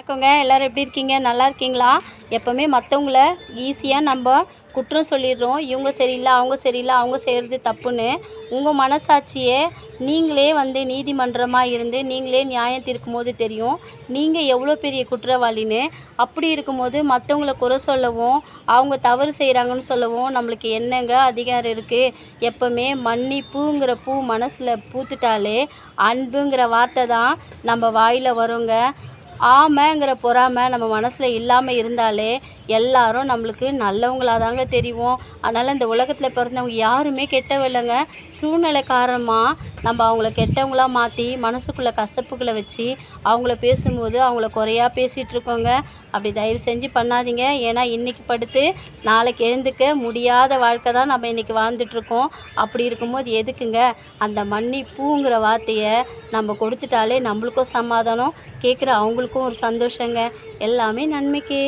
வணக்கங்க. எல்லோரும் எப்படி இருக்கீங்க? நல்லா இருக்கீங்களா? எப்போவுமே மற்றவங்கள ஈஸியாக நம்ம குற்றம் சொல்லிடுறோம். இவங்க சரியில்லை, அவங்க சரியில்லை, அவங்க செய்கிறது தப்புன்னு. உங்கள் மனசாட்சியை நீங்களே நீதிமன்றமாக இருந்து நீங்களே நியாயம் தீர்க்கும்போது தெரியும் நீங்கள் எவ்வளோ பெரிய குற்றவாளின்னு. அப்படி இருக்கும்போது மற்றவங்கள குறை சொல்லவும், அவங்க தவறு செய்கிறாங்கன்னு சொல்லவும் நம்மளுக்கு என்னங்க அதிகாரம் இருக்குது? எப்போவுமே மன்னிப்புங்கிற பூ மனசில் பூத்துட்டாலே அன்புங்கிற வார்த்தை தான் நம்ம வாயில் வருங்க. ஆமைங்கிற பொறாமை நம்ம மனசில் இல்லாமல் இருந்தாலே எல்லாரும் நம்மளுக்கு நல்லவங்களாக தாங்க தெரியும். அதனால் இந்த உலகத்தில் பிறந்தவங்க யாருமே கெட்டவங்க இல்லைங்க. சூழ்நிலை காரணமாக நம்ம அவங்கள கெட்டவங்களா மாற்றி மனசுக்குள்ளே கசப்புகளை வச்சு அவங்கள பேசும்போது அவங்கள குறையா பேசிகிட்டு இருக்கோங்க. அப்படி தயவு செஞ்சு பண்ணாதீங்க. ஏன்னா இன்றைக்கி படுத்து நாளைக்கு எழுந்துக்க முடியாத வாழ்க்கை தான் நம்ம இன்றைக்கி வாழ்ந்துட்டுருக்கோம். அப்படி இருக்கும்போது எதுக்குங்க அந்த மன்னிப்புங்கிற வார்த்தையை நம்ம கொடுத்துட்டாலே நம்மளுக்கும் சமாதானம், கேட்குற அவங்களுக்கும் ஒரு சந்தோஷங்க. எல்லாமே நன்மைக்கே.